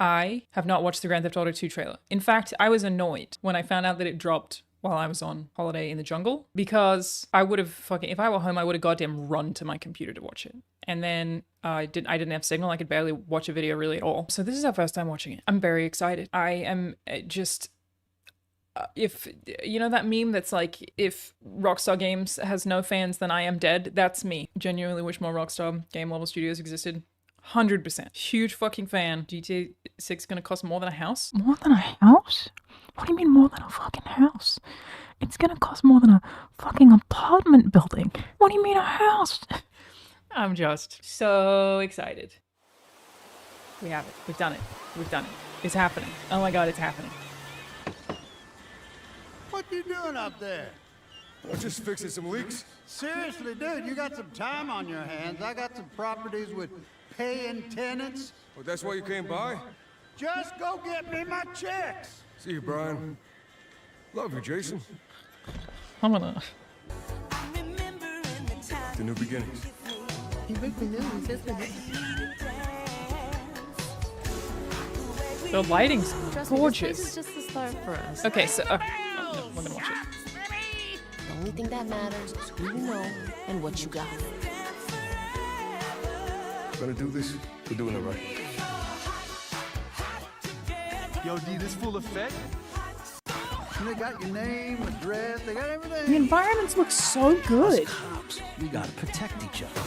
I have not watched the Grand Theft Auto 2 trailer. In fact, I was annoyed when I found out that it dropped while I was on holiday in the jungle, because I would have fucking, if I were home, I would have goddamn run to my computer to watch it. And then I didn't have signal. I could barely watch a video really at all. So this is our first time watching it. I'm very excited. I am just, if you know that meme that's like, if Rockstar Games has no fans, then I am dead. That's me. Genuinely wish more Rockstar game level studios existed. 100%. Huge fucking fan. GTA 6 gonna cost more than a house? More than a house? What do you mean more than a fucking house? It's gonna cost more than a fucking apartment building. What do you mean a house? I'm just so excited. We have it. We've done it. We've done it. It's happening. Oh my god, it's happening. What you doing up there? I'm just fixing some leaks. Seriously, dude, you got some time on your hands. I got some properties with paying tenants. Oh, that's why you came by? Just go get me my checks. See you, Brian. Love you, Jason. I'm gonna... The new beginnings. The lighting's gorgeous. This is just the start for us. Okay, so... no, we're gonna watch it. The only thing that matters is who you know and what you got. Gonna do this? We're doing it right. Yo, D, this full effect? They got your name, address, they got everything. The environments look so good. Cops, we gotta protect each other.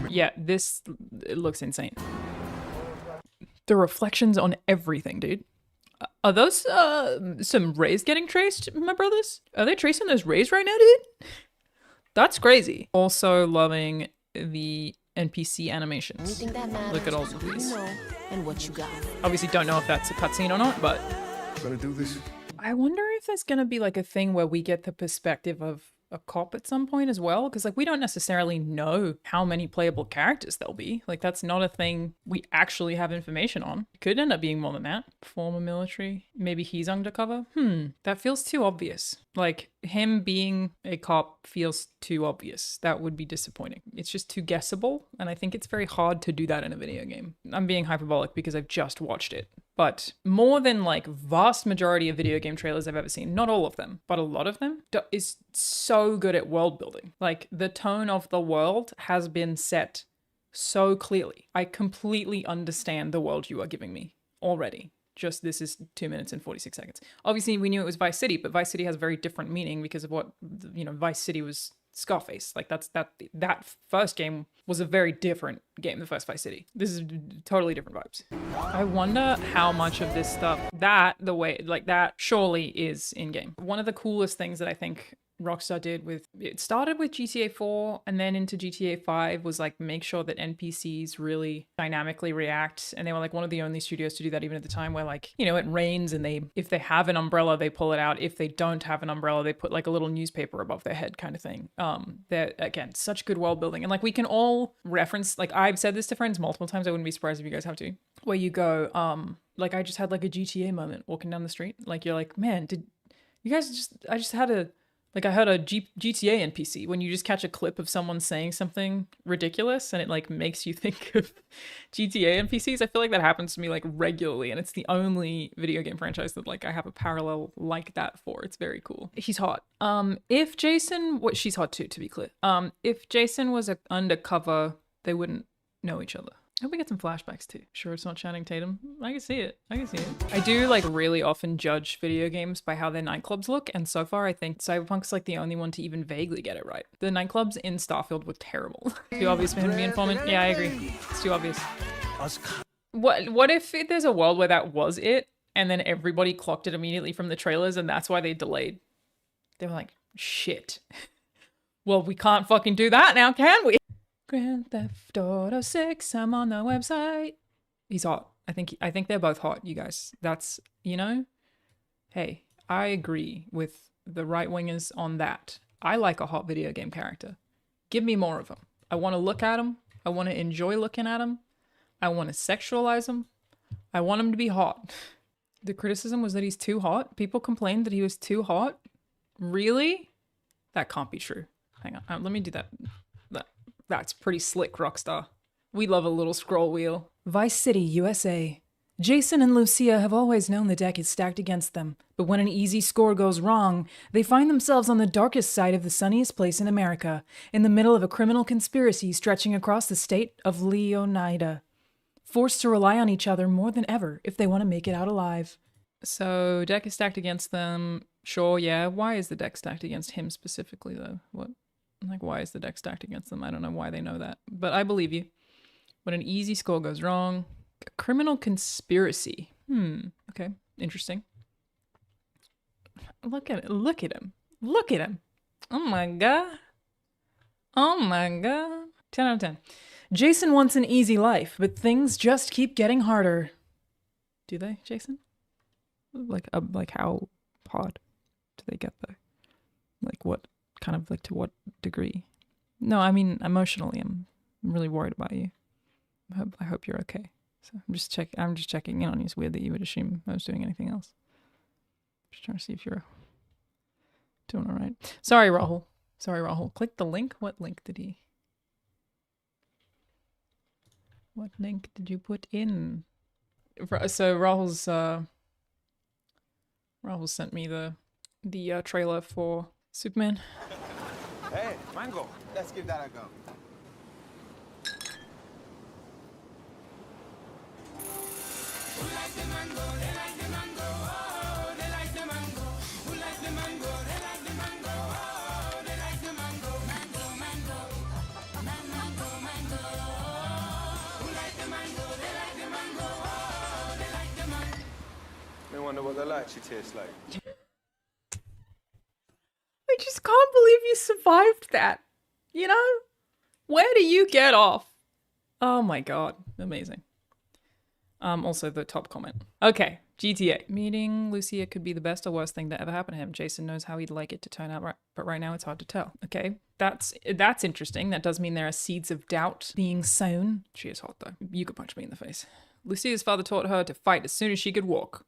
Yeah, this, it looks insane. The reflections on everything, dude. Are those some rays getting traced, my brothers? Are they tracing those rays right now, dude? That's crazy. Also loving the NPC animations. Anything that matters Look at all is of who these. you know and what you got. Obviously don't know if that's a cutscene or not, but Gonna do this? I wonder if there's gonna be like a thing where we get the perspective of a cop at some point as well, because like we don't necessarily know how many playable characters there'll be. Like that's not a thing we actually have information on. It could end up being more than that. Former military, maybe he's undercover. That feels too obvious. Like him being a cop feels too obvious. That would be disappointing. It's just too guessable, and I think it's very hard to do that in a video game. I'm being hyperbolic because I've just watched it. But more than like vast majority of video game trailers I've ever seen, not all of them, but a lot of them, is so good at world building. Like the tone of the world has been set so clearly. I completely understand the world you are giving me already. Just this is 2 minutes and 46 seconds. Obviously we knew it was Vice City, but Vice City has very different meaning because of what, you know, Vice City was Scarface. Like that first game was a very different game, the first Vice City. This is totally different vibes. I wonder how much of this stuff, the way, like that surely is in-game. One of the coolest things that I think Rockstar did it started with GTA 4 and then into GTA 5 was like make sure that NPCs really dynamically react. And they were like one of the only studios to do that even at the time, where like, you know, it rains and if they have an umbrella, they pull it out. If they don't have an umbrella, they put like a little newspaper above their head kind of thing. They're, again, such good world building. And like we can all reference, like I've said this to friends multiple times, I wouldn't be surprised if you guys have to, where you go, like I just had like a GTA moment walking down the street. Like you're like, man, did you guys I just had a, like I heard a GTA NPC when you just catch a clip of someone saying something ridiculous and it like makes you think of GTA NPCs. I feel like that happens to me like regularly, and it's the only video game franchise that like I have a parallel like that for. It's very cool. He's hot. If Jason, she's hot too, to be clear. If Jason was undercover, they wouldn't know each other. I hope we get some flashbacks too. Sure, it's not Channing Tatum. I can see it. I can see it. I do like really often judge video games by how their nightclubs look, and so far I think Cyberpunk's like the only one to even vaguely get it right. The nightclubs in Starfield were terrible. Too obvious for him to be informant. Yeah, I agree. It's too obvious. What if there's a world where that was it, and then everybody clocked it immediately from the trailers, and that's why they delayed? They were like, shit. Well, we can't fucking do that now, can we? Grand Theft Auto 6, I'm on the website. He's hot. I think they're both hot, you guys. That's, you know, hey, I agree with the right-wingers on that. I like a hot video game character. Give me more of them. I want to look at them. I want to enjoy looking at them. I want to sexualize them. I want him to be hot. The criticism was that he's too hot. People complained that he was too hot. Really? That can't be true. Hang on. Let me do that. That's pretty slick, Rockstar. We love a little scroll wheel. Vice City, USA. Jason and Lucia have always known the deck is stacked against them, but when an easy score goes wrong, they find themselves on the darkest side of the sunniest place in America, in the middle of a criminal conspiracy stretching across the state of Leonida, forced to rely on each other more than ever if they want to make it out alive. So, deck is stacked against them. Sure, yeah. Why is the deck stacked against him specifically, though? What? Like, why is the deck stacked against them? I don't know why they know that, but I believe you. When an easy score goes wrong, a criminal conspiracy. Okay, interesting. Look at it. Look at him. Look at him. Oh my god. Oh my god. 10 out of 10. Jason wants an easy life, but things just keep getting harder. Do they, Jason? Like how hard do they get though? Like what kind of, like to what degree? No, I mean emotionally. I'm really worried about you. I hope you're okay. So I'm just checking in on you. It's weird that you would assume I was doing anything else. Just trying to see if you're doing all right. Sorry, Rahul. Sorry, Rahul. Click the link. What link did he? What link did you put in? So Rahul sent me the trailer for Superman. Hey, Mango, let's give that a go. They wonder what the lychee tastes like. I just can't believe you survived that. You know? Where do you get off? Oh my god. Amazing. Also the top comment. Okay, GTA. Meeting Lucia could be the best or worst thing that ever happened to him. Jason knows how he'd like it to turn out, but right now it's hard to tell. Okay, that's interesting. That does mean there are seeds of doubt being sown. She is hot though. You could punch me in the face. Lucia's father taught her to fight as soon as she could walk.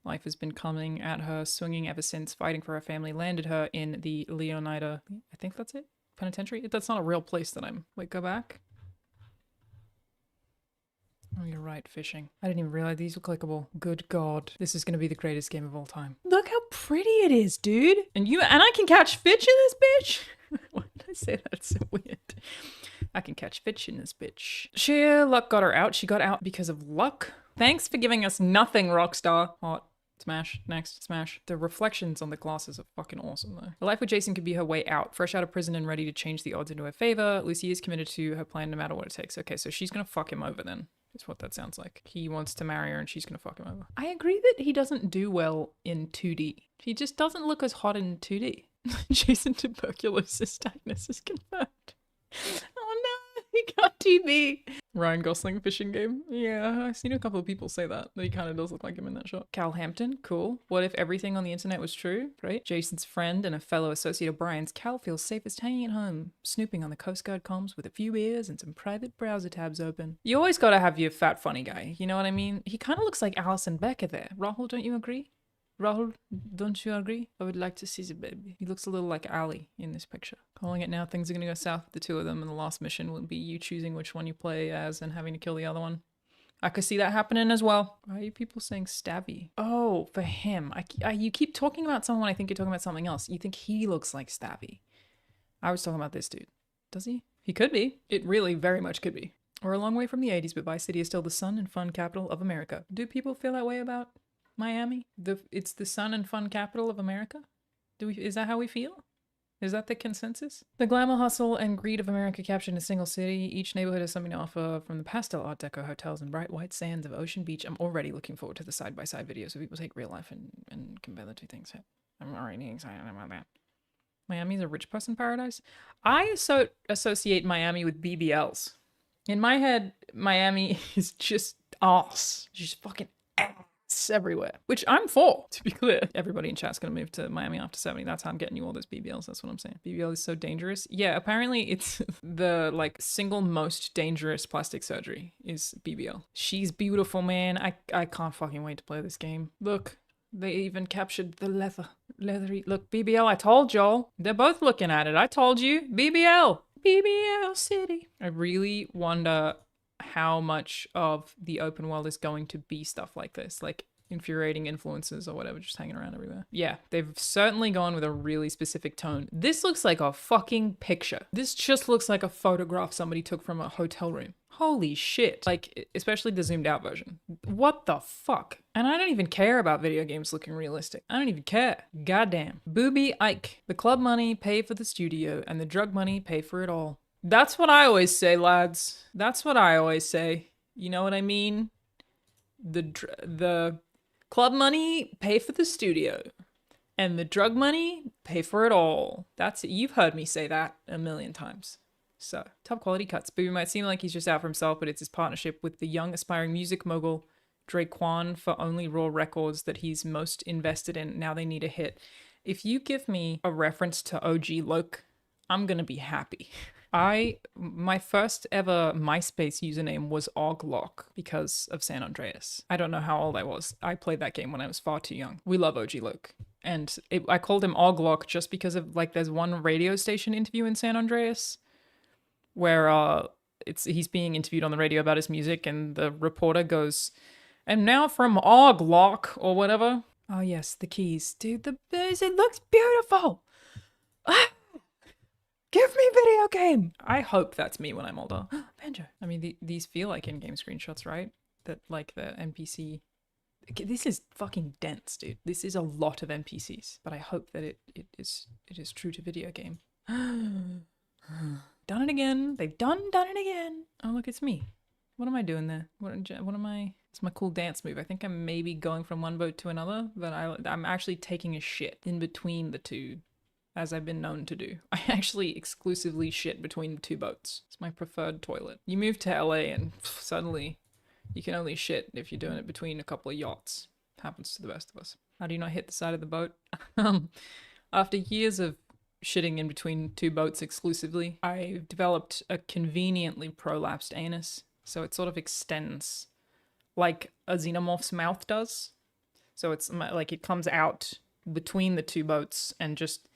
Life has been coming at her, swinging ever since. Fighting for her family landed her in the Leonida, I think that's it? Penitentiary? That's not a real place that I'm... Wait, go back. Oh, you're right, fishing. I didn't even realize these were clickable. Good God. This is going to be the greatest game of all time. Look how pretty it is, dude. And I can catch fish in this bitch? Why did I say that? It's so weird. I can catch fish in this bitch. Sheer luck got her out. She got out because of luck. Thanks for giving us nothing, Rockstar. Hot. Smash. Next. Smash. The reflections on the glasses are fucking awesome, though. A life with Jason could be her way out. Fresh out of prison and ready to change the odds into her favor. Lucy is committed to her plan no matter what it takes. Okay, so she's gonna fuck him over then. Is what that sounds like. He wants to marry her and she's gonna fuck him over. I agree that he doesn't do well in 2D. He just doesn't look as hot in 2D. Jason tuberculosis diagnosis confirmed. Oh no, he got TB. Ryan Gosling fishing game. Yeah, I've seen a couple of people say that he kind of does look like him in that shot. Cal Hampton, cool. What if everything on the internet was true? Right? Jason's friend and a fellow associate of Brian's, Cal feels safest hanging at home, snooping on the Coast Guard comms with a few beers and some private browser tabs open. You always gotta have your fat funny guy, you know what I mean? He kind of looks like Alison Becker there. Rahul, don't you agree? Rahul, don't you agree? I would like to see the baby. He looks a little like Ali in this picture. Calling it now, things are going to go south with the two of them, and the last mission will be you choosing which one you play as and having to kill the other one. I could see that happening as well. Why are you people saying Stabby? Oh, for him. You keep talking about someone, I think you're talking about something else. You think he looks like Stabby. I was talking about this dude. Does he? He could be. It really very much could be. We're a long way from the 80s, but Vice City is still the sun and fun capital of America. Do people feel that way about Miami? It's the sun and fun capital of America? Is that how we feel? Is that the consensus? The glamour, hustle, and greed of America captured in a single city. Each neighborhood has something to offer, from the pastel Art Deco hotels and bright white sands of Ocean Beach. I'm already looking forward to the side-by-side videos where people take real life and compare the two things. I'm already excited about that. Miami's a rich person paradise? I associate Miami with BBLs. In my head, Miami is just ass. Just fucking ass everywhere, which I'm for, to be clear. Everybody in chat's gonna move to Miami after 70. That's how I'm getting you all those BBLs. That's what I'm saying. BBL is so dangerous. Yeah, apparently it's the single most dangerous plastic surgery is BBL. She's beautiful, man. I can't fucking wait to play this game. Look, they even captured the leathery. Look, BBL, I told y'all. They're both looking at it. I told you. BBL. BBL City. I really wonder how much of the open world is going to be stuff like this, like infuriating influences or whatever, just hanging around everywhere. Yeah, they've certainly gone with a really specific tone. This looks like a fucking picture. This just looks like a photograph somebody took from a hotel room. Holy shit. Like, especially the zoomed out version. What the fuck? And I don't even care about video games looking realistic. I don't even care. Goddamn. Booby Ike. The club money pay for the studio and the drug money pay for it all. That's what I always say, lads. That's what I always say. You know what I mean? The club money pay for the studio and the drug money pay for it all. That's it. You've heard me say that a million times. So, top quality cuts. Booby might seem like he's just out for himself, but it's his partnership with the young aspiring music mogul Draquan for Only Raw Records that he's most invested in. Now they need a hit. If you give me a reference to OG Loke, I'm gonna be happy. My first ever MySpace username was Oglock because of San Andreas. I don't know how old I was. I played that game when I was far too young. We love OG Loke. And I called him Oglock just because of, like, there's one radio station interview in San Andreas where he's being interviewed on the radio about his music, and the reporter goes, "And now from Oglock," or whatever. Oh yes, the keys. Dude, it looks beautiful! Ah! Give me video game! I hope that's me when I'm older. Banjo. I mean, these feel like in-game screenshots, right? That, like, the NPC... This is fucking dense, dude. This is a lot of NPCs. But I hope that it is true to video game. Done it again. They've done it again. Oh, look, it's me. What am I doing there? What am I... It's my cool dance move. I think I'm maybe going from one boat to another, but I'm actually taking a shit in between the two, as I've been known to do. I actually exclusively shit between the two boats. It's my preferred toilet. You move to LA and suddenly you can only shit if you're doing it between a couple of yachts. Happens to the best of us. How do you not hit the side of the boat? After years of shitting in between two boats exclusively, I developed a conveniently prolapsed anus. So it sort of extends like a xenomorph's mouth does. So it's like it comes out between the two boats and just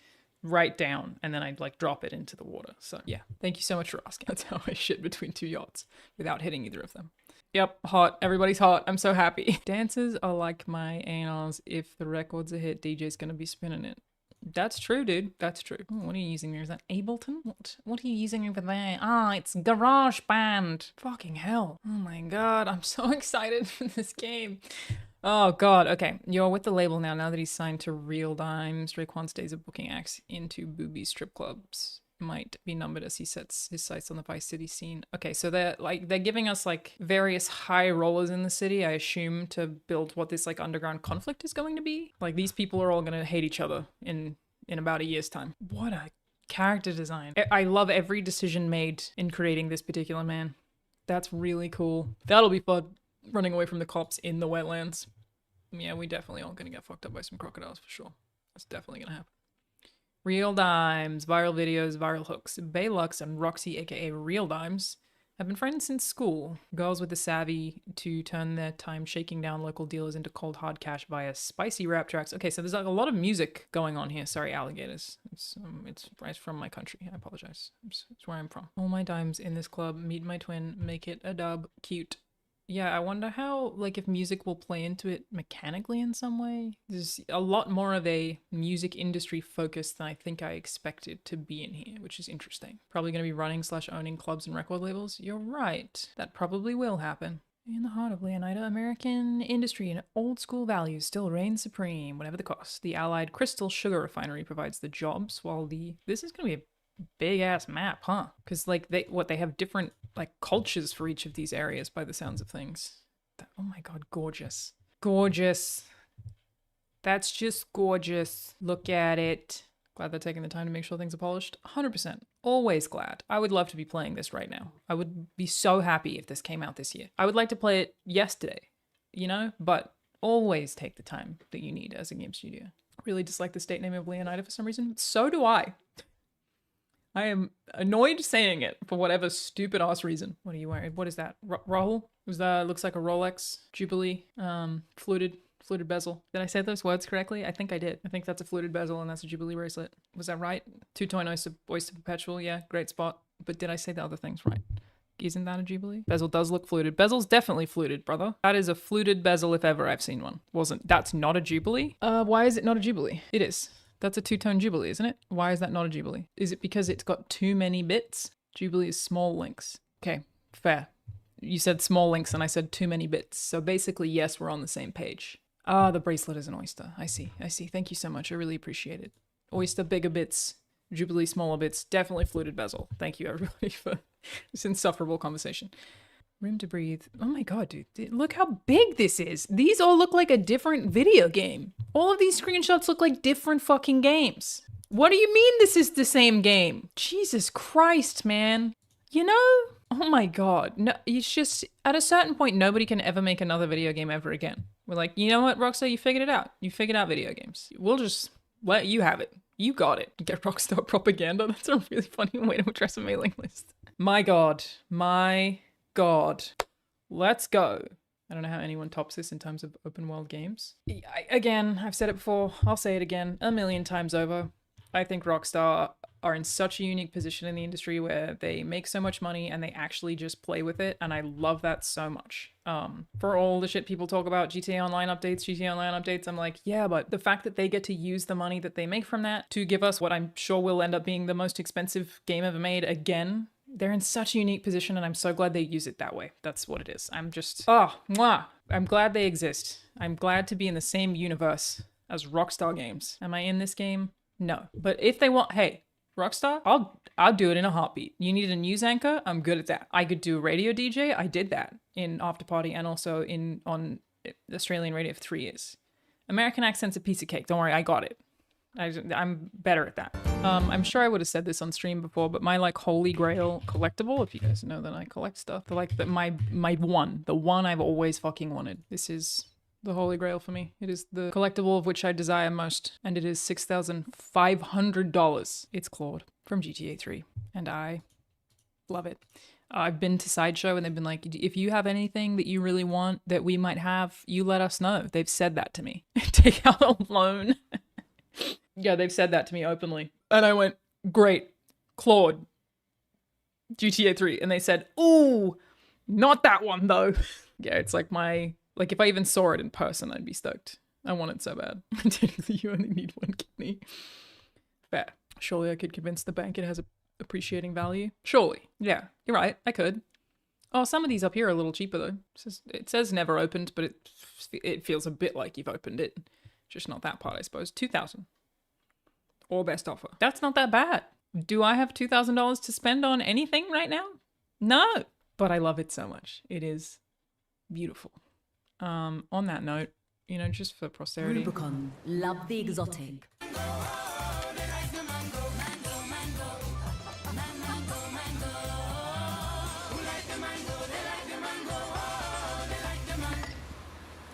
right down, and then I'd like drop it into the water. So yeah, thank you so much for asking. That's how I shit between two yachts without hitting either of them. Yep, hot. Everybody's hot. I'm so happy. Dances are like my anals. If the record's a hit, DJ's gonna be spinning it. That's true, dude. That's true. Oh, what are you using there? Is that Ableton? What are you using over there? Ah, it's GarageBand. Fucking hell. Oh my god, I'm so excited for this game. Oh god, okay. You're with the label now that he's signed to Real Dimes. Raekwon's days of booking acts into booby strip clubs might be numbered as he sets his sights on the Vice City scene. Okay, so they're giving us like various high rollers in the city, I assume, to build what this like underground conflict is going to be. Like these people are all gonna hate each other in about a year's time. What a character design. I love every decision made in creating this particular man. That's really cool. That'll be fun, running away from the cops in the wetlands. Yeah, we definitely are gonna get fucked up by some crocodiles for sure. That's definitely gonna happen. Real Dimes, viral videos, viral hooks. Baylux and Roxy, aka Real Dimes, have been friends since school. Girls with the savvy to turn their time shaking down local dealers into cold hard cash via spicy rap tracks. Okay, so there's like a lot of music going on here. Sorry, alligators. It's from my country. I apologize. It's where I'm from. All my dimes in this club. Meet my twin. Make it a dub. Cute. Yeah, I wonder how, like, if music will play into it mechanically in some way. There's a lot more of a music industry focus than I think I expected to be in here, which is interesting. Probably going to be running/owning clubs and record labels. You're right. That probably will happen. In the heart of Leonida, American industry and old school values still reign supreme, whatever the cost. The Allied Crystal Sugar Refinery provides the jobs, while this is going to be a big ass map, huh? Because like they have different like cultures for each of these areas by the sounds of things. Oh my god, gorgeous. Gorgeous. That's just gorgeous. Look at it. Glad they're taking the time to make sure things are polished. 100%. Always glad. I would love to be playing this right now. I would be so happy if this came out this year. I would like to play it yesterday, you know? But always take the time that you need as a game studio. Really dislike the state name of Leonida for some reason. So do I. I am annoyed saying it for whatever stupid ass reason. What are you wearing? What is that? Rahul? Looks like a Rolex Jubilee, fluted bezel. Did I say those words correctly? I think I did. I think that's a fluted bezel and that's a Jubilee bracelet. Was that right? Two-tone oyster perpetual. Yeah, great spot. But did I say the other things right? Isn't that a Jubilee? Bezel does look fluted. Bezel's definitely fluted, brother. That is a fluted bezel if ever I've seen one. That's not a Jubilee? Why is it not a Jubilee? It is. That's a two-tone Jubilee, isn't it? Why is that not a Jubilee? Is it because it's got too many bits? Jubilee is small links. Okay, fair. You said small links and I said too many bits. So basically, yes, we're on the same page. Ah, the bracelet is an oyster. I see. Thank you so much. I really appreciate it. Oyster, bigger bits. Jubilee, smaller bits. Definitely fluted bezel. Thank you, everybody, for this insufferable conversation. Room to breathe. Oh my god, dude. Look how big this is. These all look like a different video game. All of these screenshots look like different fucking games. What do you mean this is the same game? Jesus Christ, man. You know? Oh my god. No, it's just, at a certain point, nobody can ever make another video game ever again. We're like, you know what, Rockstar? You figured it out. You figured out video games. We'll just let you have it. You got it. Get Rockstar propaganda. That's a really funny way to address a mailing list. My god. My god. Let's go. I don't know how anyone tops this in terms of open world games. Again, I've said it before. I'll say it again 1,000,000 times over. I think Rockstar are in such a unique position in the industry where they make so much money and they actually just play with it. And I love that so much. For all the shit people talk about, GTA Online updates, I'm like, yeah, but the fact that they get to use the money that they make from that to give us what I'm sure will end up being the most expensive game ever made again, they're in such a unique position and I'm so glad they use it that way. That's what it is. I'm just, mwah. I'm glad they exist. I'm glad to be in the same universe as Rockstar games. Am I in this game? No. But if they want, hey, Rockstar, I'll do it in a heartbeat. You need a news anchor? I'm good at that. I could do a radio DJ. I did that in After Party and also on Australian radio for 3 years. American accent's a piece of cake. Don't worry, I got it. I'm better at that. I'm sure I would have said this on stream before, but my like holy grail collectible, if you guys know that I collect stuff, my the one I've always fucking wanted. This is the holy grail for me. It is the collectible of which I desire most, and it is $6,500. It's Claude from GTA 3, and I love it. I've been to Sideshow and they've been like, if you have anything that you really want that we might have, you let us know. They've said that to me. Take out a loan. Yeah, they've said that to me openly. And I went, great, Claude, GTA 3. And they said, ooh, not that one though. Yeah, it's like if I even saw it in person, I'd be stoked. I want it so bad. Technically, you only need one kidney. Fair. Surely I could convince the bank it has appreciating value. Surely. Yeah, you're right. I could. Oh, some of these up here are a little cheaper though. It says never opened, but it feels a bit like you've opened it. Just not that part, I suppose. 2,000. Or best offer. That's not that bad. Do I have $2,000 to spend on anything right now? No. But I love it so much. It is beautiful. On that note, just for posterity. Rubicon, love the exotic.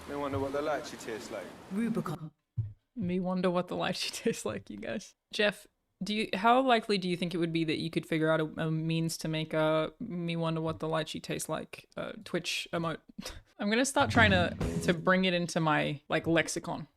They wonder what the lychee tastes like. Rubicon. Me wonder what the lychee tastes like, you guys. Jeff, how likely do you think it would be that you could figure out a means to make a me wonder what the lychee tastes like Twitch emote? I'm gonna start trying to bring it into my lexicon.